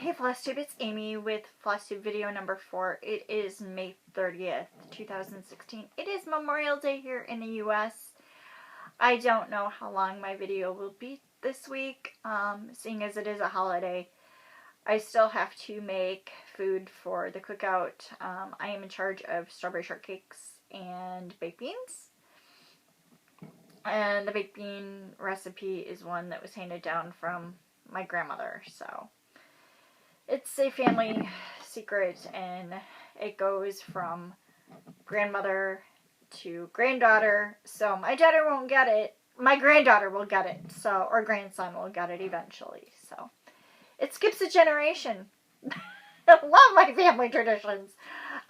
Hey FlossTube, it's Amy with FlossTube video number 4. It is May 30th, 2016. It is Memorial Day here in the US. I don't know how long my video will be this week, seeing as it is a holiday. I still have to make food for the cookout. I am in charge of strawberry shortcakes and baked beans. And the baked bean recipe is one that was handed down from my grandmother, so it's a family secret, and it goes from grandmother to granddaughter, so my daughter won't get it. My granddaughter will get it, so, or grandson will get it eventually, so it skips a generation. I love my family traditions.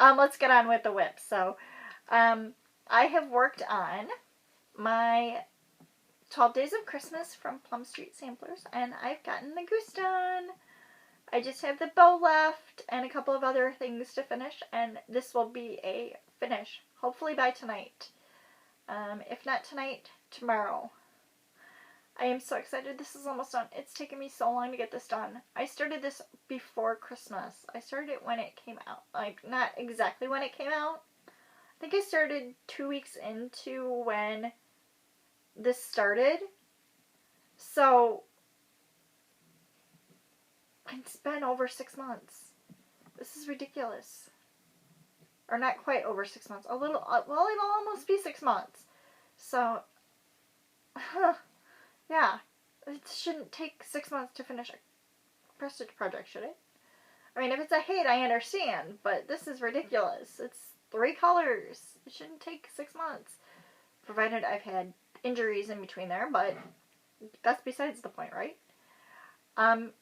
Let's get on with the whip. So, I have worked on my 12 Days of Christmas from Plum Street Samplers, and I've gotten the goose done. I just have the bow left and a couple of other things to finish, and this will be a finish, hopefully by tonight. If not tonight, tomorrow. I am so excited. This is almost done. It's taken me so long to get this done. I started this before Christmas. I started it when it came out. Like, not exactly when it came out. I think I started 2 weeks into when this started. So it's been over 6 months. This is ridiculous. Or not quite over 6 months. A little, well, it'll almost be 6 months. So, yeah. It shouldn't take 6 months to finish a prestige project, should it? I mean, if it's a hate, I understand. But this is ridiculous. It's 3 colors. It shouldn't take 6 months. Provided I've had injuries in between there, but that's besides the point, right?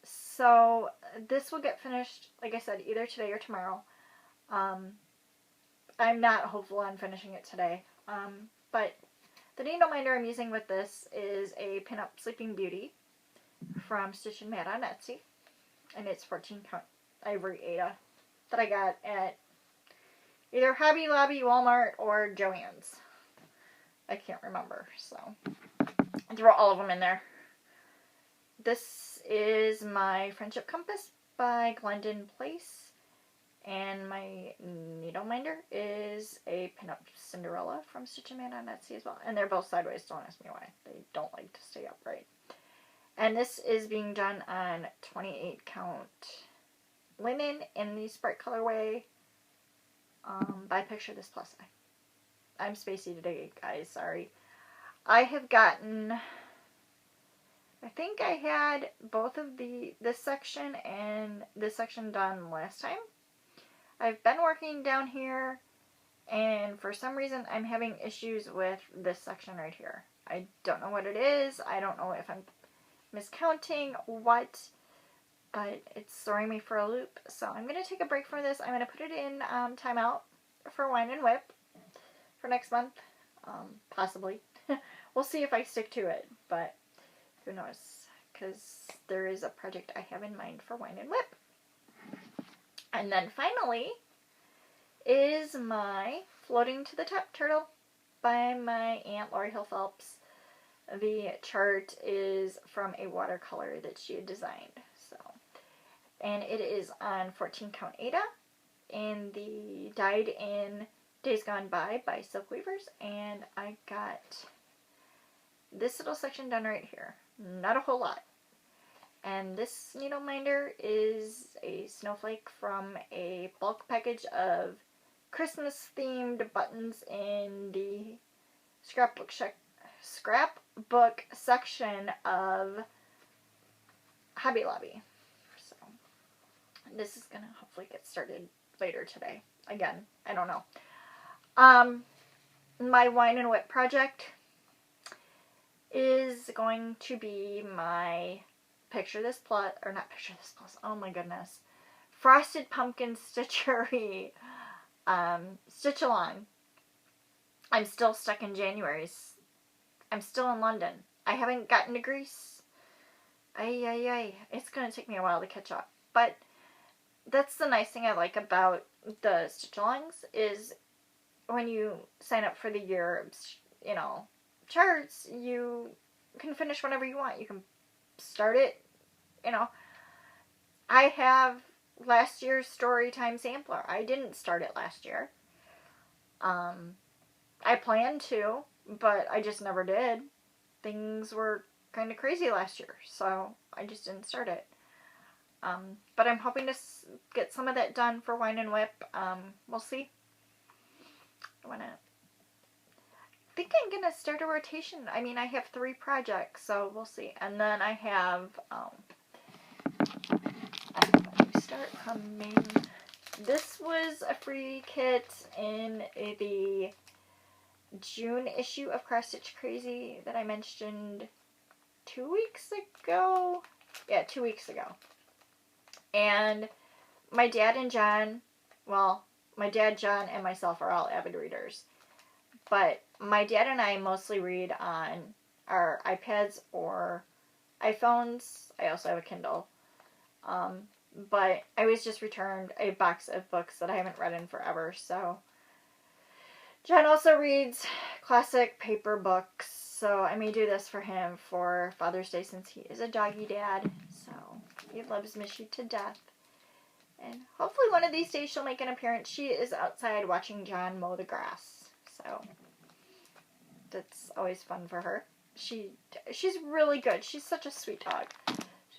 So this will get finished, like I said, either today or tomorrow. I'm not hopeful on finishing it today. But the needle minder I'm using with this is a Pinup Sleeping Beauty from Stitch and Mat on Etsy. And it's 14 count ivory Aida that I got at either Hobby Lobby, Walmart, or Joann's. I can't remember, so I throw all of them in there. This is my Friendship Compass by Glendon Place, and my needle minder is a Pinup Cinderella from Stitch and Mat on Etsy as well. And they're both sideways, don't ask me why. They don't like to stay upright. And this is being done on 28 count linen in the Sprite colorway by Picture This Plus. I'm spacey today, guys, sorry. I have gotten, I think I had both of this section and this section done last time. I've been working down here, and for some reason I'm having issues with this section right here. I don't know what it is. I don't know if I'm miscounting what, but it's throwing me for a loop. So I'm going to take a break from this. I'm going to put it in timeout for Whine WIP for next month, possibly. We'll see if I stick to it, but who knows, because there is a project I have in mind for Whine WIP. And then finally is my Floating to the Top Turtle by my Aunt Laurie Pheps. The chart is from a watercolor that she had designed. So, and it is on 14 count Aida in the Dyed in Days Gone By Silk Weavers, and I got this little section done right here. Not a whole lot. And this needle minder is a snowflake from a bulk package of Christmas themed buttons in the scrapbook section of Hobby Lobby. So this is gonna hopefully get started later today. Again, I don't know. My Whine WIP project is going to be my Picture This Plus, or not Picture This Plus, oh my goodness, Frosted Pumpkin Stitchery Stitch-Along. I'm still stuck in January's. I'm still in London. I haven't gotten to Greece. It's going to take me a while to catch up. But that's the nice thing I like about the Stitch-Alongs is when you sign up for the year, you know, charts, you can finish whenever you want. You can start it, you know. I have last year's Storytime sampler. I didn't start it last year. I planned to, but I just never did. Things were kind of crazy last year, so I just didn't start it. But I'm hoping to get some of that done for Whine WIP. We'll see. I think I'm going to start a rotation. I mean, I have 3 projects, so we'll see. And then I have, start coming. This was a free kit in the June issue of Cross Stitch Crazy that I mentioned 2 weeks ago. Yeah, 2 weeks ago. And my dad and John, well, my dad, John, and myself are all avid readers. But my dad and I mostly read on our iPads or iPhones. I also have a Kindle. But I was just returned a box of books that I haven't read in forever, so. John also reads classic paper books, so I may do this for him for Father's Day since he is a doggy dad, so he loves Mishy to death. And hopefully one of these days she'll make an appearance. She is outside watching John mow the grass, so that's always fun for her. She's really good. She's such a sweet dog.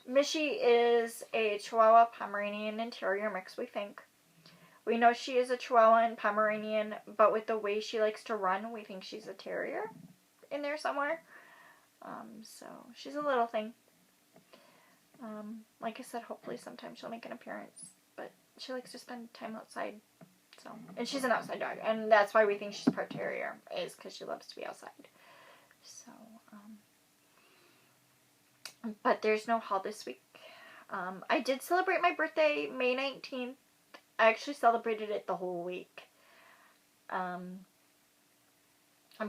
Mishy is a Chihuahua Pomeranian Interior mix, we think. We know she is a Chihuahua and Pomeranian, but with the way she likes to run, we think she's a Terrier in there somewhere. So she's a little thing. Like I said, hopefully sometime she'll make an appearance, but she likes to spend time outside. So, and she's an outside dog, and that's why we think she's part Terrier, is because she loves to be outside. So, but there's no haul this week. I did celebrate my birthday May 19th. I actually celebrated it the whole week. But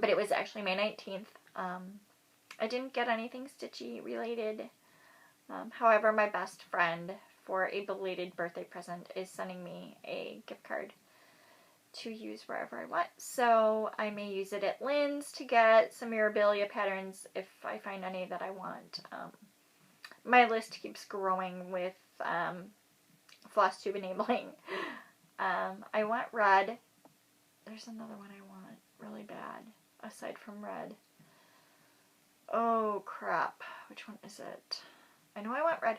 it was actually May 19th. I didn't get anything Stitchy related. However, my best friend for a belated birthday present is sending me a gift card to use wherever I want. So I may use it at Lynn's to get some Mirabilia patterns if I find any that I want. My list keeps growing with floss tube enabling. I want red. There's another one I want really bad aside from red. Oh crap, which one is it? I know I want red.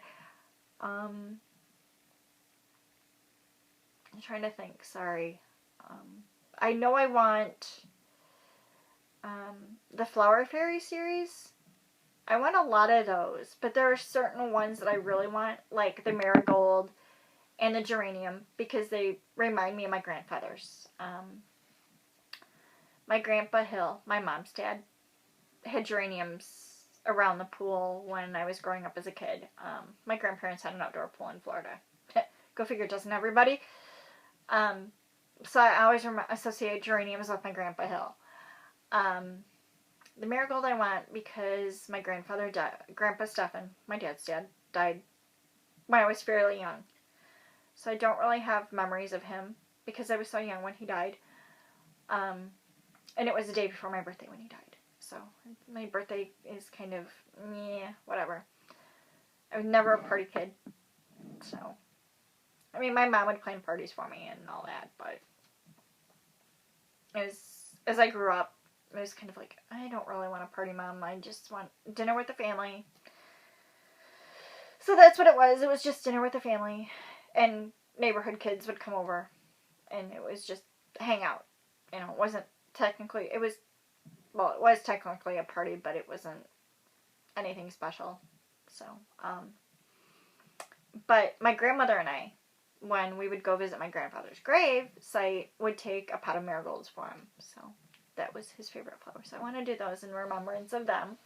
I'm trying to think, sorry. I know I want the Flower Fairy series. I want a lot of those, but there are certain ones that I really want, like the Marigold and the Geranium, because they remind me of my grandfathers. My Grandpa Hill, my mom's dad, had geraniums around the pool when I was growing up as a kid. My grandparents had an outdoor pool in Florida. Go figure, doesn't everybody? So I always associate geraniums with my Grandpa Hill. The Marigold I want because my grandfather died. Grandpa Stephan, my dad's dad, died when I was fairly young. So I don't really have memories of him because I was so young when he died. And it was the day before my birthday when he died. So my birthday is kind of, meh, whatever. I was never a party kid. So, I mean, my mom would plan parties for me and all that, but as I grew up, it was kind of like, I don't really want a party, Mom. I just want dinner with the family. So that's what it was. It was just dinner with the family. And neighborhood kids would come over. And it was just hang out. You know, it wasn't technically, it was technically a party, but it wasn't anything special. So, but my grandmother and I, when we would go visit my grandfather's grave site, would take a pot of marigolds for him. So that was his favorite flower. So I want to do those in remembrance of them.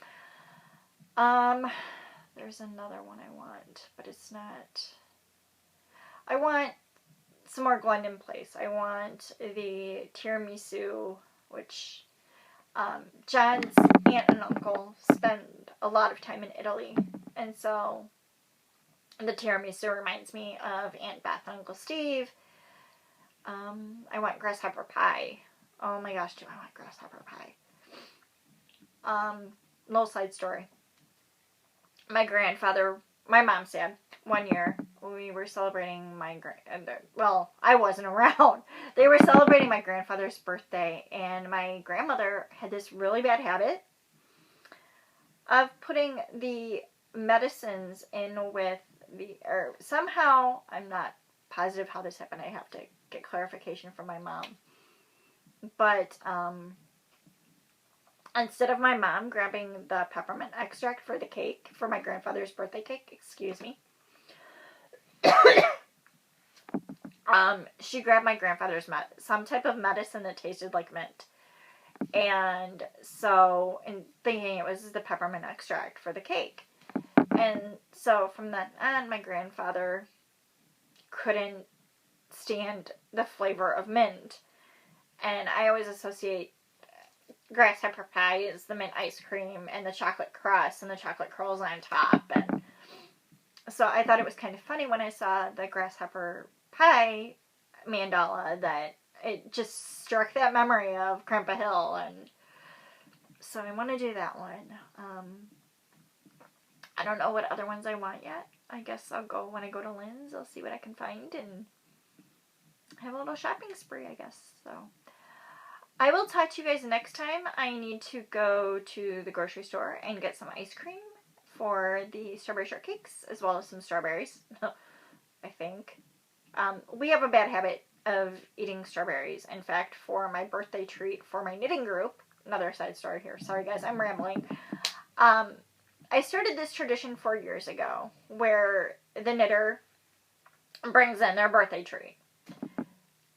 There's another one I want, but it's not. I want some more Glendon Place. I want the tiramisu, which John's aunt and uncle spend a lot of time in Italy. And so the tiramisu reminds me of Aunt Beth and Uncle Steve. I want grasshopper pie. Oh my gosh, do I want grasshopper pie. Little side story. My grandfather, my mom's dad, one year we were celebrating my well, I wasn't around. They were celebrating my grandfather's birthday, and my grandmother had this really bad habit of putting the medicines in with or somehow, I'm not positive how this happened. I have to get clarification from my mom. But instead of my mom grabbing the peppermint extract for the cake, for my grandfather's birthday cake, excuse me, she grabbed my grandfather's some type of medicine that tasted like mint. And so, in thinking it was the peppermint extract for the cake. And so from then on, my grandfather couldn't stand the flavor of mint. And I always associate grasshopper pie as the mint ice cream and the chocolate crust and the chocolate curls on top. And so I thought it was kind of funny when I saw the grasshopper pie mandala that it just struck that memory of Grandpa Hill. And so I want to do that one. I don't know what other ones I want yet. I guess I'll go when I go to Lynn's. I'll see what I can find and have a little shopping spree, I guess. So I will talk to you guys next time. I need to go to the grocery store and get some ice cream for the strawberry shortcakes, as well as some strawberries, I think. We have a bad habit of eating strawberries. In fact, for my birthday treat for my knitting group, another side story here. Sorry guys, I'm rambling. I started this tradition 4 years ago where the knitter brings in their birthday treat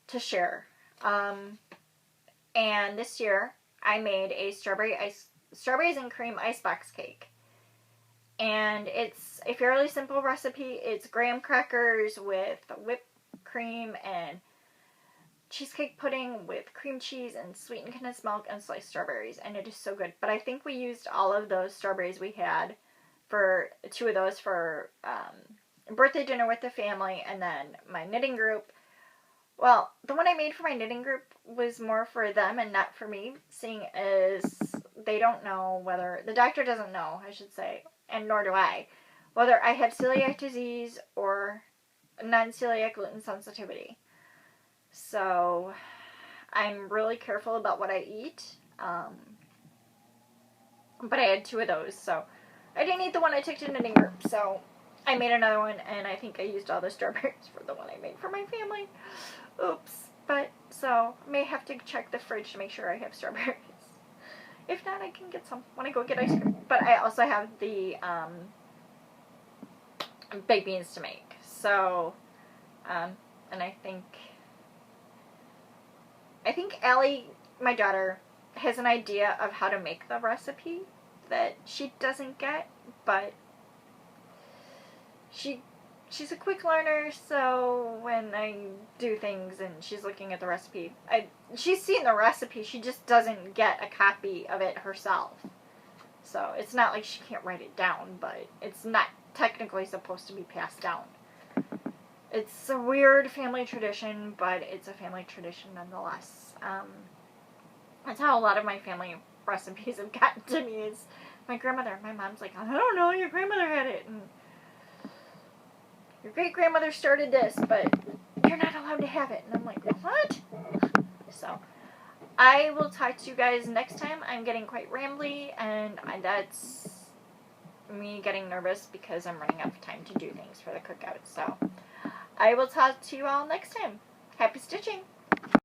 to share. And this year I made a strawberries and cream icebox cake. And it's a fairly simple recipe. It's graham crackers with whipped cream and cheesecake pudding with cream cheese and sweetened condensed milk and sliced strawberries, and it is so good. But I think we used all of those strawberries we had for 2 of those for birthday dinner with the family, and then my knitting group. Well, the one I made for my knitting group was more for them and not for me, seeing as they don't know whether, the doctor doesn't know, I should say, and nor do I, whether I have celiac disease or non-celiac gluten sensitivity. So I'm really careful about what I eat. But I had 2 of those, so I didn't eat the one I took to knitting group, so I made another one, and I think I used all the strawberries for the one I made for my family. Oops. But, so, I may have to check the fridge to make sure I have strawberries. If not, I can get some when I go get ice cream. But I also have the baked beans to make. So, and I think Allie, my daughter, has an idea of how to make the recipe that she doesn't get, but she's a quick learner, so when I do things and she's looking at the recipe, she's seen the recipe, she just doesn't get a copy of it herself. So it's not like she can't write it down, but it's not technically supposed to be passed down. It's a weird family tradition, but it's a family tradition nonetheless. That's how a lot of my family recipes have gotten to me, is my grandmother. My mom's like, I don't know, your grandmother had it, and your great-grandmother started this, but you're not allowed to have it. And I'm like, what? So, I will talk to you guys next time. I'm getting quite rambly, and that's me getting nervous because I'm running out of time to do things for the cookout. So, I will talk to you all next time. Happy stitching!